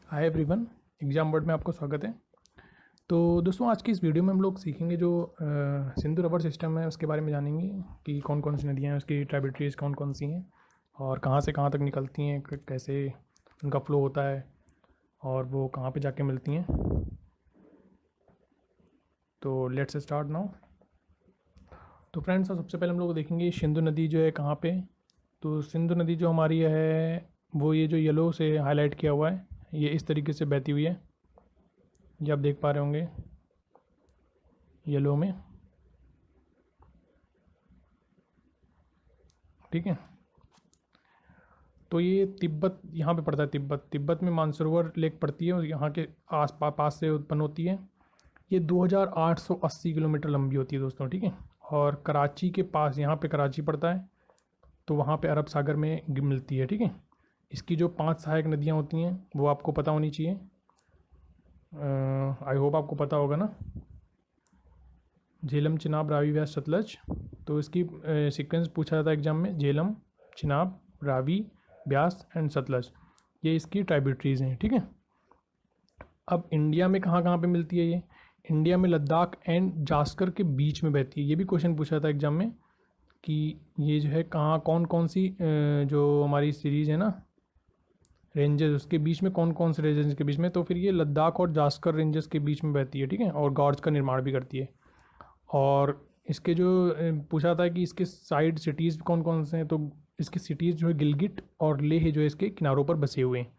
Hi everyone, exam board में आपको स्वागत है। तो दोस्तों, आज की इस वीडियो में हम लोग सीखेंगे जो सिंधु रबर सिस्टम है उसके बारे में जानेंगे कि कौन कौन सी नदियाँ हैं, उसकी ट्राइब्यूटरीज कौन कौन सी हैं और कहाँ से कहाँ तक निकलती हैं, कैसे उनका फ्लो होता है और वो कहाँ पे जाके मिलती हैं। तो लेट्स स्टार्ट नाउ। तो फ्रेंड्स, सबसे पहले हम लोग देखेंगे सिंधु नदी जो है कहाँ पे। तो सिंधु नदी जो हमारी है वो ये जो येलो से हाईलाइट किया हुआ है, ये इस तरीके से बहती हुई है। ये आप देख पा रहे होंगे येलो में, ठीक है। तो ये तिब्बत यहाँ पे पड़ता है। तिब्बत में मानसरोवर लेक पड़ती है और यहाँ के आस पास से उत्पन्न होती है। ये 2880 किलोमीटर लंबी होती है दोस्तों, ठीक है। और कराची के पास, यहाँ पे कराची पड़ता है, तो वहाँ पे अरब सागर में मिलती है, ठीक है। इसकी जो 5 सहायक नदियाँ होती हैं वो आपको पता होनी चाहिए। आई होप आपको पता होगा ना। झेलम, चिनाब, रावी, व्यास, सतलज। तो इसकी सीक्वेंस पूछा जाता है एग्जाम में। झेलम, चिनाब, रावी, ब्यास एंड सतलज, ये इसकी ट्राइब्यूटरीज हैं, ठीक है। अब इंडिया में कहाँ कहाँ पे मिलती है ये? इंडिया में लद्दाख एंड जास्कर के बीच में बहती है। ये भी क्वेश्चन पूछा था एग्जाम में कि ये जो है कहाँ, कौन कौन सी जो हमारी सीरीज़ है ना, रेंजेस, उसके बीच में कौन कौन से रेंजेस के बीच में। तो फिर ये लद्दाख और जास्कर रेंजेस के बीच में बहती है, ठीक है। और गॉर्ज का निर्माण भी करती है। और इसके जो पूछा था कि इसके साइड सिटीज़ कौन कौन से हैं, तो इसकी सिटीज़ जो है गिलगिट और लेह जो है इसके किनारों पर बसे हुए हैं।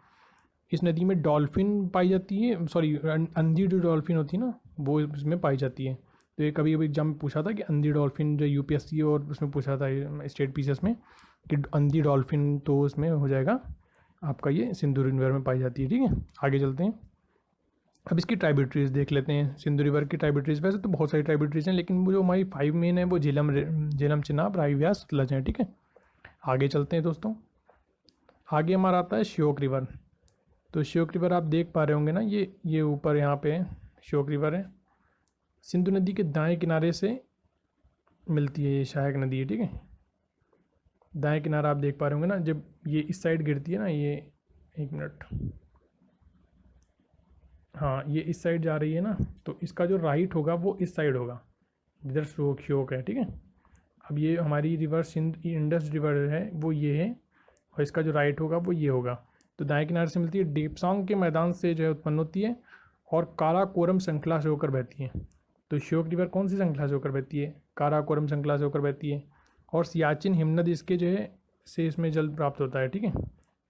इस नदी में डॉल्फिन पाई जाती है, सॉरी अंधी जो डॉल्फिन होती है ना वो इसमें पाई जाती है। तो ये कभी कभी एग्जाम में पूछा था कि अंधी डॉल्फिन जो यूपीएससी और उसमें पूछा था स्टेट पीसीएस में कि अंधी डॉल्फिन, तो उसमें हो जाएगा आपका ये सिंधु रिवर में पाई जाती है, ठीक है। आगे चलते हैं। अब इसकी ट्राइब्यूटरीज देख लेते हैं। सिंधु रिवर की ट्राइब्यूटरीज, वैसे तो बहुत सारी ट्राइब्यूटरीज हैं लेकिन वो जो हमारी 5 मेन है वो झेलम, चिनाब, रावी, व्यास, सतलज हैं, ठीक है। आगे चलते हैं दोस्तों। आगे हमारा आता है श्योक रिवर। तो श्योक रिवर आप देख पा रहे होंगे ना, ये ऊपर यहाँ पे है, श्योक रिवर है। सिंधु नदी के दाएं किनारे से मिलती है, ये सहायक नदी है, ठीक है। दाएं किनारा आप देख पा रहे होंगे ना, जब ये इस साइड गिरती है ना, ये एक मिनट, हाँ ये इस साइड जा रही है ना, तो इसका जो राइट होगा वो इस साइड होगा जिधर श्योक है, ठीक है। अब ये हमारी रिवर सिंध इंडस रिवर है वो ये है, और इसका जो राइट होगा वो ये होगा। तो दाएं किनारे से मिलती है, डेपसांग के मैदान से जो है उत्पन्न होती है और काराकोरम श्रृंखला से होकर बहती है। तो श्योक रिवर कौन सी श्रृंखला से होकर बहती है? काराकोरम श्रृंखला से होकर बहती है। और सियाचिन हिमनद इसके जो है से इसमें जल प्राप्त होता है, ठीक है।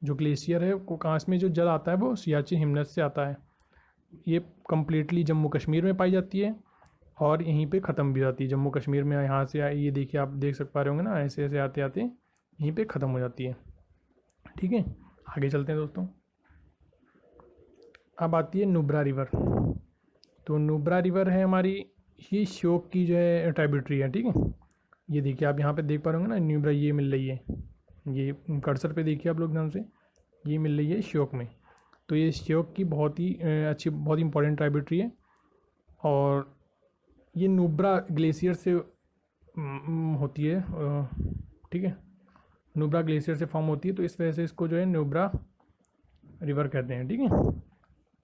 जो ग्लेशियर है वो कहाँ में जो जल आता है वो सियाचिन हिमनद से आता है। ये कम्प्लीटली जम्मू कश्मीर में पाई जाती है और यहीं पे ख़त्म भी जाती है। जम्मू कश्मीर में यहाँ से ये देखिए, आप देख पा रहे होंगे ना, ऐसे ऐसे आते आते यहीं पे ख़त्म हो जाती है, ठीक है। आगे चलते हैं दोस्तों। अब आती है नुब्रा रिवर। तो नुब्रा रिवर है हमारी, ये श्योक की जो है ट्राइब्यूटरी है, ठीक है। ये देखिए, आप यहाँ पे देख पा रहे होंगे ना, नुब्रा ये मिल रही है, ये कर्सर पे देखिए आप लोग ध्यान से, ये मिल रही है श्योक में। तो ये श्योक की बहुत ही अच्छी, बहुत ही इंपॉर्टेंट ट्राइब्यूटरी है। और ये नुब्रा ग्लेशियर से होती है, ठीक है। नुब्रा ग्लेशियर से फॉर्म होती है, तो इस वजह से इसको जो है नुब्रा रिवर कहते हैं, ठीक है।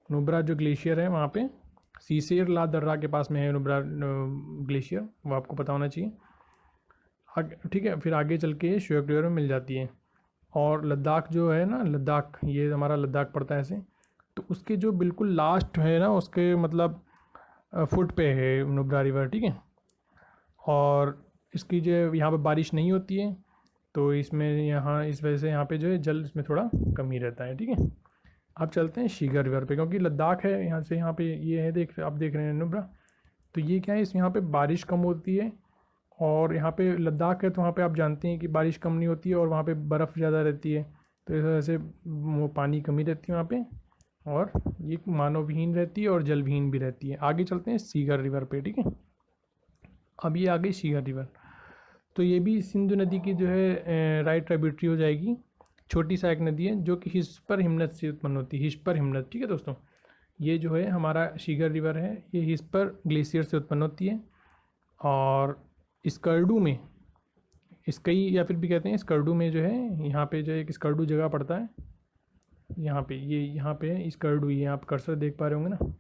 नुब्रा जो ग्लेशियर है वहाँ पे सीसेर ला दर्रा के पास में है नुब्रा ग्लेशियर, वो आपको पता होना चाहिए। ठीक है, फिर आगे चल के श्योक रिवर में मिल जाती है। और लद्दाख जो है ना, लद्दाख, ये हमारा लद्दाख पड़ता है ऐसे, तो उसके जो बिल्कुल लास्ट है ना, उसके मतलब फुट पे है नुब्रा रिवर, ठीक है। और इसकी जो यहाँ पे बारिश नहीं होती है, तो इसमें यहाँ इस वजह से यहाँ पे जो है जल इसमें थोड़ा कम ही रहता है, ठीक है। अब चलते हैं शीगर रिवर पे, क्योंकि लद्दाख है यहाँ से, यहाँ पे ये है, आप देख रहे हैं नुब्रा। तो ये क्या है, इस यहाँ पे बारिश कम होती है। और यहाँ पे लद्दाख है तो वहाँ पे आप जानते हैं कि बारिश कम नहीं होती है और वहाँ पे बर्फ़ ज़्यादा रहती है, तो इस वजह से वो पानी कमी रहती है वहाँ पे, और ये मानवविहीन रहती है और जलविहीन भी रहती है। आगे चलते हैं सीगर रिवर पे, ठीक है। अब ये आ गई सीगर रिवर। तो ये भी सिंधु नदी की जो है राइट ट्राइब्यूटरी हो जाएगी। छोटी सहायक नदी है जो कि हिस्पर हिमनद से उत्पन्न होती है, हिस्पर हिमनद, ठीक है दोस्तों। ये जो है हमारा शीगर रिवर है, ये हिस्पर ग्लेशियर से उत्पन्न होती है। और स्कर्डू में, स्कई या फिर भी कहते हैं स्कर्डू में जो है, यहाँ पे जो है एक स्कर्डू जगह पड़ता है, यहाँ पे, ये यहाँ पे इस कर्ड हुई है, आप कर्सर देख पा रहे होंगे ना,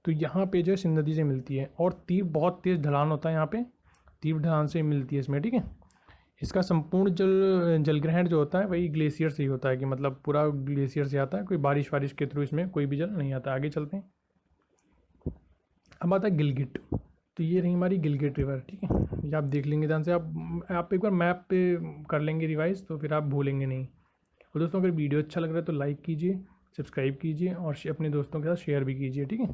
तो यहाँ पे जो है सिंध नदी से मिलती है। और तीर बहुत तेज़ ढलान होता है यहाँ पे, तीव्र ढलान से मिलती है इसमें, ठीक है। इसका संपूर्ण जलग्रहण जो होता है वही ग्लेशियर से ही होता है, कि मतलब पूरा ग्लेशियर से आता है, कोई बारिश वारिश के थ्रू इसमें कोई भी जल नहीं आता। आगे चलते हैं। अब आता है गिलगिट। तो ये रही हमारी गिलगिट रिवर, ठीक है। ये आप देख लेंगे ध्यान से, आप एक बार मैप पे कर लेंगे रिवाइज, तो फिर आप भूलेंगे नहीं। और दोस्तों अगर वीडियो अच्छा लग रहा है तो लाइक कीजिए, सब्सक्राइब कीजिए और अपने दोस्तों के साथ शेयर भी कीजिए, ठीक है।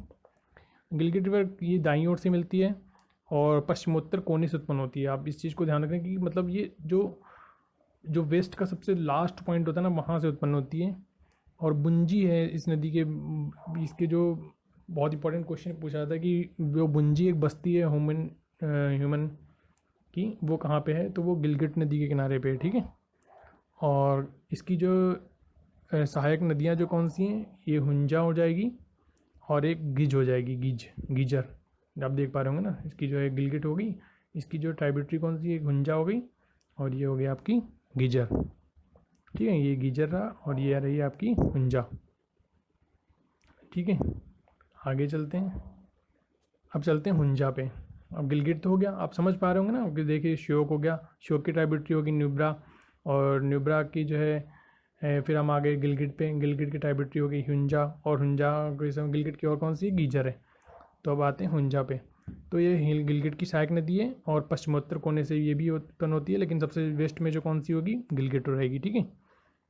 गिलगिट रिवर ये दाईं ओर से मिलती है और पश्चिमोत्तर कोने से उत्पन्न होती है। आप इस चीज़ को ध्यान रखें कि मतलब ये जो जो वेस्ट का सबसे लास्ट पॉइंट होता है ना, वहाँ से उत्पन्न होती है। और बुंजी है इस नदी के, इसके जो बहुत इंपॉर्टेंट क्वेश्चन पूछा जाता है कि जो बुंजी एक बस्ती है ह्यूमन की, वो कहाँ पे है, तो वो गिलगिट नदी के किनारे पे है, ठीक है। और इसकी जो सहायक नदियाँ जो कौन सी हैं, ये हुंजा हो जाएगी और एक गिज हो जाएगी, गीजर। आप देख पा रहे होंगे ना, इसकी जो है गिलगिट हो गई, इसकी जो ट्राइब्यूटरी कौन सी है, हुंजा हो गई, और ये हो गई आपकी गीजर, ठीक है। ये गीजर रहा और ये आ रही है आपकी हुंजा, ठीक है। आगे चलते हैं। अब चलते हैं हुंजा पे। अब गिलगिट तो हो गया, आप समझ पा रहे होंगे ना, कि देखिए श्योक हो गया, श्योक की ट्राइब्यूटरी होगी न्यूब्रा, और न्यूब्रा की जो है फिर हम आ गए गिलगिट पे, गिलगिट की ट्राइब्यूटरी होगी हुंजा, और हुंजा गिलगिट की और कौन सी, गीजर है। तो अब आते हैं हुंजा पे। तो ये गिलगिट की सहायक नदी है और पश्चिमोत्तर कोने से ये भी उत्पन्न होती है, लेकिन सबसे वेस्ट में जो कौन सी होगी, गिलगिट रहेगी, ठीक है।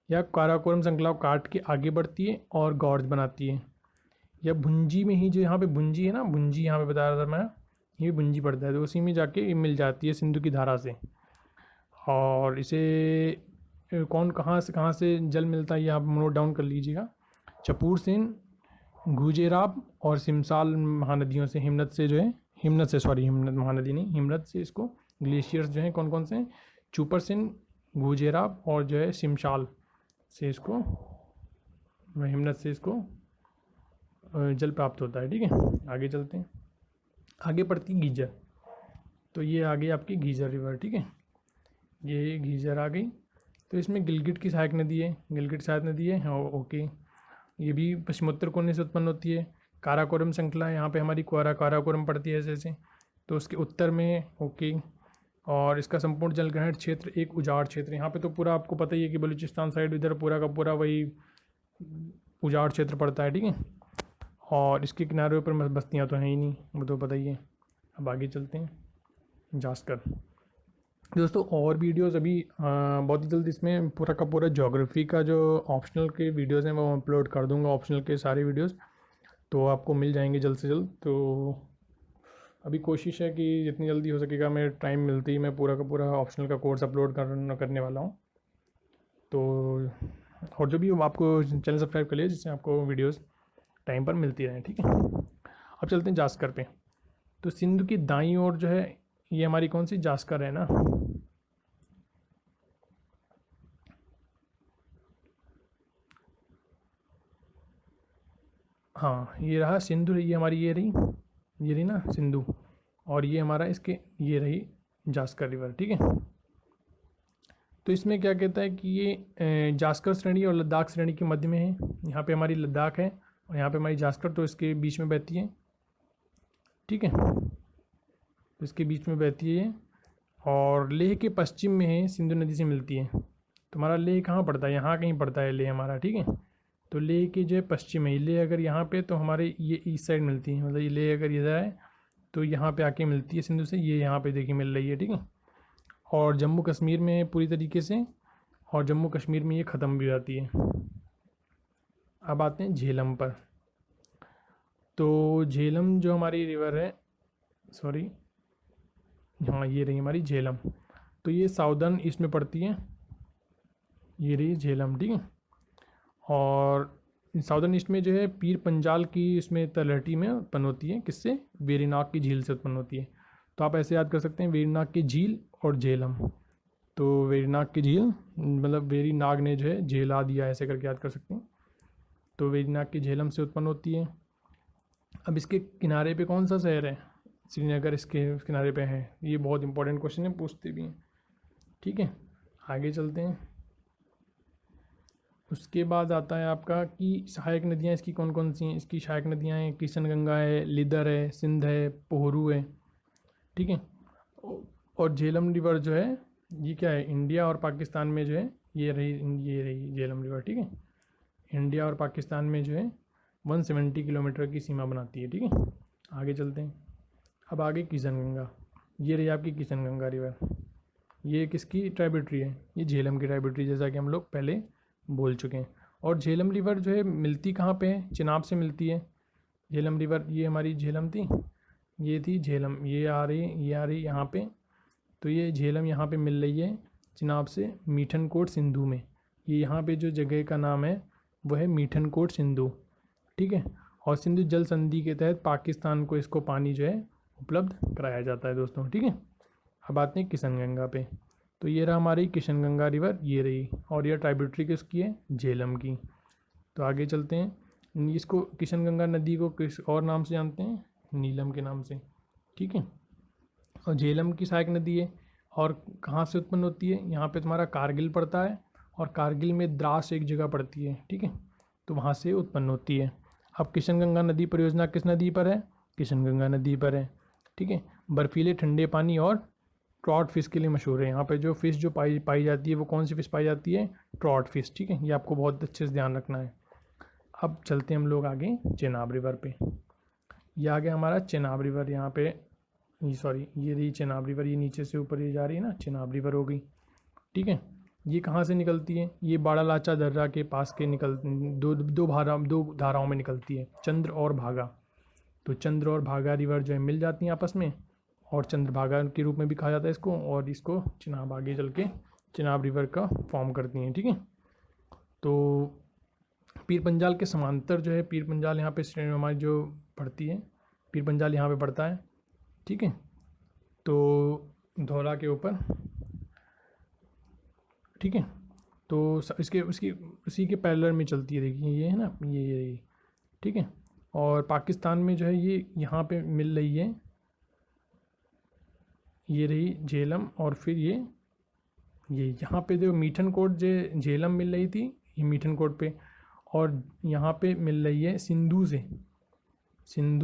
यह काराकोरम श्रृंखला काट के आगे बढ़ती है और गॉर्ज बनाती है। या भुंजी में ही, जो यहाँ पे भुंजी है ना, भुंजी यहाँ पे बता रहा था मैं, ये भुंजी पड़ता है, तो उसी में जाके मिल जाती है सिंधु की धारा से। और इसे कौन कहाँ से जल मिलता है, ये आप नोट डाउन कर लीजिएगा। चपूर सेन, गुजेराब और सिमसाल महानदियों से, हिमनद से जो है, हिमनद महानदी नहीं, हिमनद से इसको ग्लेशियर्स जो हैं कौन कौन से हैं, चूपर सेन, गुजेराब और जो है सिमसाल से इसको, हिमनद से इसको जल प्राप्त होता है, ठीक है। आगे चलते हैं। आगे पड़ती गीजर। तो ये आ गई आपकी गीजर रिवर, ठीक है। ये गीजर आ गई। तो इसमें गिलगिट की सहायक नदी है, गिलगिट सहायक नदी है, ओके। ये भी पश्चिमोत्तर कोने से उत्पन्न होती है। काराकोरम श्रृंखला, यहाँ पे हमारी काराकोरम पड़ती है ऐसे, तो उसके उत्तर में, ओके। और इसका संपूर्ण जलग्रहण क्षेत्र एक उजाड़ क्षेत्र, यहाँ पे तो पूरा आपको पता ही है कि बलूचिस्तान साइड इधर पूरा का पूरा वही उजाड़ क्षेत्र पड़ता है, ठीक है। और इसके किनारे पर बस्तियाँ तो हैं ही नहीं, वो तो पता ही है। अब आगे चलते हैं। जास्कर दोस्तों, और वीडियोस अभी बहुत ही जल्द इसमें पूरा का पूरा ज्योग्राफी का जो ऑप्शनल के वीडियोस हैं वो अपलोड कर दूंगा, ऑप्शनल के सारे वीडियोस, तो आपको मिल जाएंगे जल्द से जल्द। तो अभी कोशिश है कि जितनी जल्दी हो सकेगा, मैं टाइम मिलती ही मैं पूरा का पूरा ऑप्शनल का कोर्स अपलोड करने वाला हूँ। तो और जो भी आपको चैनल सब्सक्राइब कर लिया, जिससे आपको वीडियोज़ टाइम पर मिलती रहें, ठीक है। अब चलते हैं जास्कर पे। तो सिंधु की दाईं ओर जो है, ये हमारी कौन सी, जास्कर है ना। हाँ, ये रहा सिंधु, ये हमारी ये रही ना सिंधु, और ये हमारा इसके, ये रही जास्कर रिवर, ठीक है। तो इसमें क्या कहता है कि ये जास्कर श्रेणी और लद्दाख श्रेणी के मध्य में है। यहाँ पे हमारी लद्दाख है और यहाँ पे हमारी जास्कर, तो इसके बीच में बहती है, ठीक है। तो इसके बीच में बहती है और लेह के पश्चिम में है, सिंधु नदी से मिलती है। तो हमारा लेह कहाँ पड़ता है, यहाँ कहीं पड़ता है लेह हमारा, ठीक है। तो लेह के जो है पश्चिम है लेह, अगर यहाँ पे तो हमारे ये ईस्ट साइड मिलती है, मतलब ये लेह अगर इधर है तो यहाँ पे आके मिलती है सिंधु से, ये यहाँ पे देखिए मिल रही है, ठीक है। और जम्मू कश्मीर में पूरी तरीके से, और जम्मू कश्मीर में ये ख़त्म भी हो जाती है। अब आते हैं झेलम पर। तो झेलम जो हमारी रिवर है, सॉरी, हाँ ये रही हमारी झेलम। तो ये साउदर्न ईस्ट में पड़ती है, ये रही झेलम, ठीक है। और साउदर्न ईस्ट में जो है पीर पंजाल की इसमें तलहटी में उत्पन्न होती है, किससे, वेरीनाग की झील से उत्पन्न होती है। तो आप ऐसे याद कर सकते हैं, वेरीनाग की झील और झेलम। तो वेरीनाग की झील मतलब वेरीनाग ने जो है झेला दिया, ऐसे करके याद कर सकते हैं। तो वेरीनाग की झेलम से उत्पन्न होती है। अब इसके किनारे पे कौन सा शहर है, श्रीनगर इसके किनारे पे है। ये बहुत इंपॉर्टेंट क्वेश्चन है, पूछते भी हैं, ठीक है। आगे चलते हैं। उसके बाद आता है आपका कि सहायक नदियाँ इसकी कौन कौन सी हैं। इसकी सहायक नदियाँ हैं किशन गंगा है, लिदर है, सिंध है, पोहरू है, ठीक है। और झेलम रिवर जो है ये क्या है, इंडिया और पाकिस्तान में जो है ये रही झेलम रिवर, ठीक है। इंडिया और पाकिस्तान में जो है 170 किलोमीटर की सीमा बनाती है, ठीक है। आगे चलते हैं। अब आगे किशन गंगा, ये रही आपकी किशन गंगा रिवर। ये किसकी ट्राइब्यूटरी है, ये झेलम की ट्राइब्यूटरी, जैसा कि हम लोग पहले बोल चुके हैं। और झेलम रिवर जो है मिलती कहाँ पे है, चिनाब से मिलती है झेलम रिवर। ये हमारी झेलम थी, ये थी झेलम, ये आ रही यहाँ पे। तो ये झेलम यहाँ पे मिल रही है चिनाब से मीठन कोट सिंधु में। ये यहाँ पे जो जगह का नाम है वो है मीठन कोट सिंधु, ठीक है। और सिंधु जल संधि के तहत पाकिस्तान को इसको पानी जो है उपलब्ध कराया जाता है दोस्तों, ठीक है। अब आते हैं किशन गंगा पे। तो ये रहा हमारी किशन गंगा रिवर, ये रही, और ये ट्राइब्यूटरी किसकी है, झेलम की। तो आगे चलते हैं। इसको किशन गंगा नदी को किस और नाम से जानते हैं, नीलम के नाम से, ठीक है। और झेलम की सहायक नदी है। और कहाँ से उत्पन्न होती है, यहाँ पे तुम्हारा कारगिल पड़ता है, और कारगिल में द्रास एक जगह पड़ती है, ठीक है। तो वहाँ से उत्पन्न होती है। अब किशन गंगा नदी परियोजना किस नदी पर है, किशन गंगा नदी पर है, ठीक है। बर्फीले ठंडे पानी और ट्रॉट फिश के लिए मशहूर है। यहाँ पे जो फ़िश जो पाई जाती है वो कौन सी फ़िश पाई जाती है, ट्रॉट फिश, ठीक है। ये आपको बहुत अच्छे से ध्यान रखना है। अब चलते हैं हम लोग आगे चेनाब रिवर पे। ये आ गया हमारा चेनाब रिवर, यहाँ पे ये रही चेनाब रिवर, ये नीचे से ऊपर ये जा रही है ना, चेनाब रिवर हो गई, ठीक है। ये कहाँ से निकलती है, ये बाड़ा लाचा दर्रा के पास के दो धाराओं में निकलती है, चंद्र और भागा। तो चंद्र और भागा रिवर जो है मिल जाती हैं आपस में, और चंद्रभागा के रूप में भी कहा जाता है इसको, और इसको चिनाब आगे चल के चिनाब रिवर का फॉर्म करती हैं, ठीक है। तो पीर पंजाल के समांतर जो है, पीर पंजाल यहाँ पे श्रेणी हमारी जो पड़ती है, पीर पंजाल यहाँ पे पड़ता है, ठीक है। तो धौला के ऊपर, ठीक है। तो इसके उसकी उसी के पैरेलल में चलती है, देखिए ये है ना, ये ठीक है। और पाकिस्तान में जो है ये यहाँ पे मिल रही है, ये रही झेलम, और फिर ये यहाँ पे जो मीठन कोट जो झेलम मिल रही थी, ये मीठन कोट पे, और यहाँ पे मिल रही है सिंधु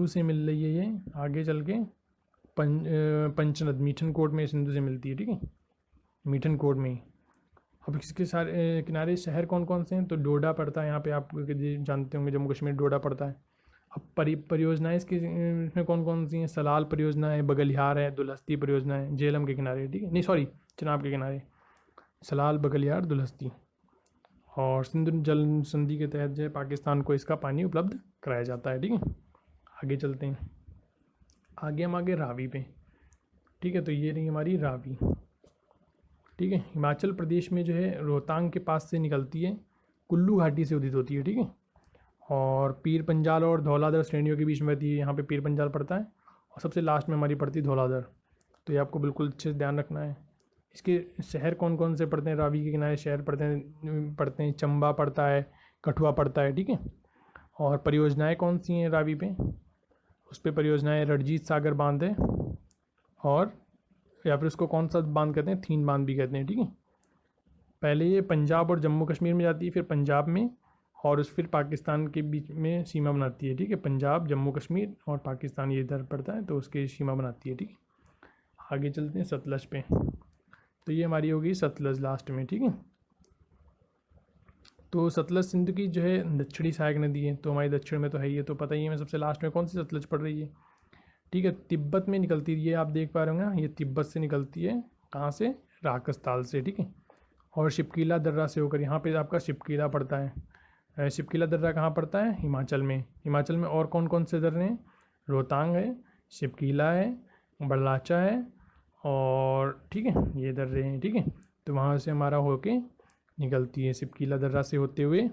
से मिल रही है ये आगे चल के पंचनद, मीठन कोट में सिंधु से मिलती है, ठीक है, मीठन कोट में ही। अब इसके सारे किनारे शहर कौन कौन से हैं, तो डोडा पड़ता है यहाँ पे, आप जानते होंगे जम्मू कश्मीर डोडा पड़ता है। अब परियोजनाएँ इसमें कौन कौन सी हैं, सलाल परियोजना है, बगलियार है, दुलहस्ती परियोजना है, झेलम के किनारे, ठीक है, नहीं सॉरी चिनाब के किनारे, सलाल, बगलियार, दुलहस्ती। और सिंधु जल संधि के तहत जो है पाकिस्तान को इसका पानी उपलब्ध कराया जाता है, ठीक है। आगे चलते हैं। आगे रावी पे, ठीक है। तो ये रही हमारी रावी, ठीक है। हिमाचल प्रदेश में जो है रोहतांग के पास से निकलती है, कुल्लू घाटी से उदित होती है, ठीक है। और पीर पंजाल और धौलाधर श्रेणियों के बीच में रहती है, यहाँ पे पीर पंजाल पड़ता है, और सबसे लास्ट में हमारी पड़ती है धौलाधर। तो ये आपको बिल्कुल अच्छे से ध्यान रखना है। इसके शहर कौन कौन से पड़ते हैं, रावी के किनारे शहर पड़ते हैं, चंबा पड़ता है, कठुआ पड़ता है, ठीक है। और परियोजनाएं कौन सी हैं रावी पे, उस पर परियोजनाएं रणजीत सागर बांध है, और या फिर उसको कौन सा बांध कहते हैं, थीन बांध भी कहते हैं, ठीक है। पहले ये पंजाब और जम्मू कश्मीर में जाती है, फिर पंजाब में, और फिर पाकिस्तान के बीच में सीमा बनाती है, ठीक है। पंजाब, जम्मू कश्मीर और पाकिस्तान ये इधर पड़ता है, तो उसकी सीमा बनाती है, ठीक है। आगे चलते हैं सतलज पे। तो ये हमारी होगी सतलज लास्ट में, ठीक है। तो सतलज सिंध की जो है दक्षिणी सहायक नदी है, तो हमारी दक्षिण में तो है ही, तो पता ही है हमें सबसे लास्ट में कौन सी सतलज पड़ रही है, ठीक है। तिब्बत में निकलती है, ये आप देख पा रहे होंगे ना, ये तिब्बत से निकलती है, कहाँ से, राकसताल से, ठीक है। और शिपकीला दर्रा से होकर यहाँ पे आपका शिपकीला पड़ता है। शिपकीला दर्रा कहाँ पड़ता है, हिमाचल में। हिमाचल में और कौन कौन से दर्रे हैं, रोहतांग है, शिपकीला है, बड़लाचा है, और ठीक है ये दर्रे हैं, ठीक है। तो वहाँ से हमारा होके निकलती है, शिपकीला दर्रा से होते हुए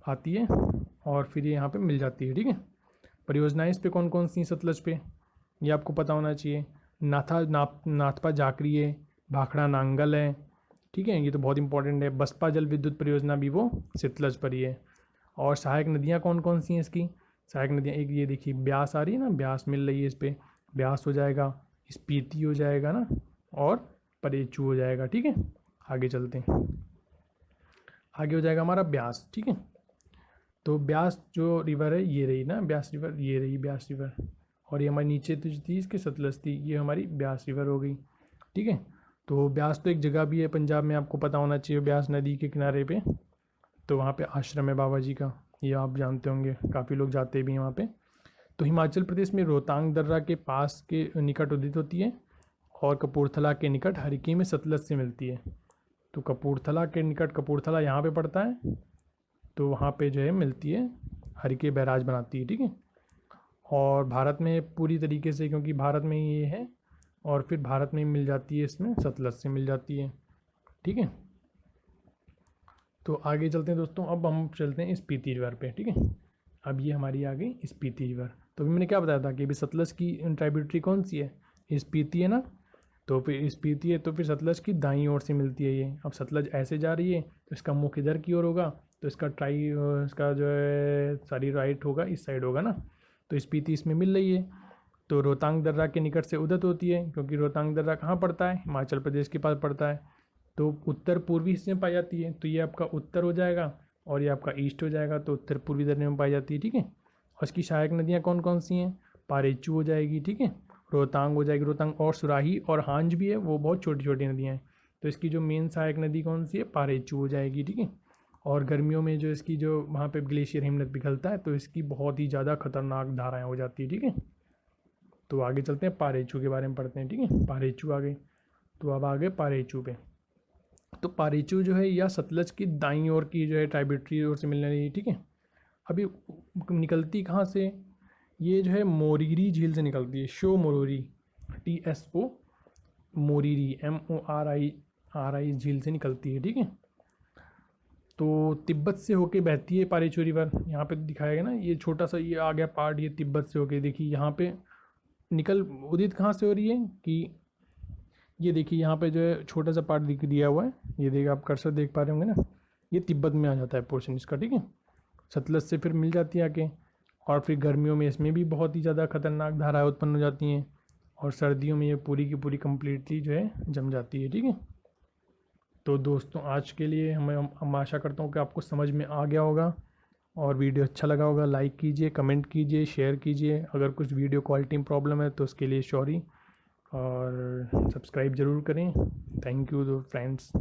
आती है, और फिर ये यहाँ पे मिल जाती है, ठीक है। परियोजनाएं इस पे कौन कौन सी सतलज पे, ये आपको पता होना चाहिए। नाथपा जाकरी है, भाखड़ा नांगल है, ठीक है, ये तो बहुत इंपॉर्टेंट है। बसपा जल विद्युत परियोजना भी वो सतलज पर ही है। और सहायक नदियाँ कौन कौन सी हैं इसकी, सहायक नदियाँ एक ये देखिए, ब्यास आ रही है ना, ब्यास मिल रही है इस पर, ब्यास हो जाएगा, स्पीति हो जाएगा ना, और परेचू हो जाएगा, ठीक है। आगे चलते हैं। आगे हो जाएगा हमारा ब्यास, ठीक है। तो ब्यास जो रिवर है ये रही ना, ब्यास रिवर, ये रही ब्यास रिवर, और ये हमारी नीचे तो थी इसके सतलज थी, ये हमारी ब्यास रिवर हो गई, ठीक है। तो ब्यास तो एक जगह भी है पंजाब में, आपको पता होना चाहिए, ब्यास नदी के किनारे पे। तो वहाँ पे आश्रम है बाबा जी का, ये आप जानते होंगे, काफ़ी लोग जाते भी हैं वहाँ पे। तो हिमाचल प्रदेश में रोहतांग दर्रा के पास के निकट उदित होती है, और कपूरथला के निकट हरिकी में सतलज से मिलती है। तो कपूरथला के निकट, कपूरथला यहाँ पे पड़ता है, तो वहाँ पे जो है मिलती है, हरिके बैराज बनाती है, ठीक है। और भारत में पूरी तरीके से, क्योंकि भारत में ही ये है, और फिर भारत में ही मिल जाती है, इसमें सतलज से मिल जाती है, ठीक है। तो आगे चलते हैं दोस्तों, अब हम चलते हैं स्पीति रिवर पे, ठीक है। अब ये हमारी आ गई स्पीति रिवर। तो अभी मैंने क्या बताया था कि अभी सतलज की ट्राइब्यूटरी कौन सी है, स्पीति है ना। तो फिर स्पीति है, तो फिर सतलज की दाईं ओर से मिलती है ये। अब सतलज ऐसे जा रही है, तो इसका मुख इधर की ओर होगा, तो इसका जो है सारी राइट होगा, इस साइड होगा ना। तो स्पीति इसमें मिल रही है। तो रोहतांग दर्रा के निकट से उदित होती है, क्योंकि रोहतांग दर्रा कहाँ पड़ता है, हिमाचल प्रदेश के पास पड़ता है। तो उत्तर पूर्वी हिस्से में पाई जाती है, तो ये आपका उत्तर हो जाएगा, और ये आपका ईस्ट हो जाएगा, तो उत्तर पूर्वी दर्रे में पाई जाती है, ठीक है। और इसकी सहायक नदियाँ कौन कौन सी हैं, पारेचू हो जाएगी, ठीक है, रोहतांग हो जाएगी, रोहतांग, और सुराही और हांज भी है, वो बहुत छोटी छोटी नदियाँ हैं। तो इसकी जो मेन सहायक नदी कौन सी है, पारेचू हो जाएगी, ठीक है। और गर्मियों में जो इसकी जो वहाँ पे ग्लेशियर हिमनद पिघलता है, तो इसकी बहुत ही ज़्यादा खतरनाक धाराएँ हो जाती है, ठीक है। तो आगे चलते हैं, पारेचू के बारे में पढ़ते हैं, ठीक है। पारेचू आ गई, तो अब आ गए पारेचू पे। तो पारेचू जो है या सतलज की दाईं ओर की जो है ट्राइब्यूटरी ओर से मिलने लगी, ठीक है। अभी निकलती कहाँ से, ये जो है मोरीरी झील से निकलती है, show Moriri, TSO Moriri, MORI झील से निकलती है, ठीक है। तो तिब्बत से होके बहती है पारेचू रिवर, यहाँ पे दिखाया गया ना, ये छोटा सा ये आ गया पार्ट, ये तिब्बत से होके, देखिए यहाँ पे निकल उदित कहाँ से हो रही है कि ये देखिए यहाँ पे जो है छोटा सा पार्ट दिया हुआ है, ये देखिए आप कर्सर देख पा रहे होंगे ना, ये तिब्बत में आ जाता है पोर्शन इसका, ठीक है। सतलज से फिर मिल जाती है आके, और फिर गर्मियों में इसमें भी बहुत ही ज़्यादा खतरनाक धाराएं उत्पन्न हो जाती हैं, और सर्दियों में ये पूरी की पूरी कम्प्लीटली जो है जम जाती है, ठीक है। तो दोस्तों आज के लिए हम आशा करता हूँ कि आपको समझ में आ गया होगा, और वीडियो अच्छा लगा होगा। लाइक कीजिए, कमेंट कीजिए, शेयर कीजिए। अगर कुछ वीडियो क्वालिटी में प्रॉब्लम है तो उसके लिए सॉरी, और सब्सक्राइब ज़रूर करें। Thank you friends.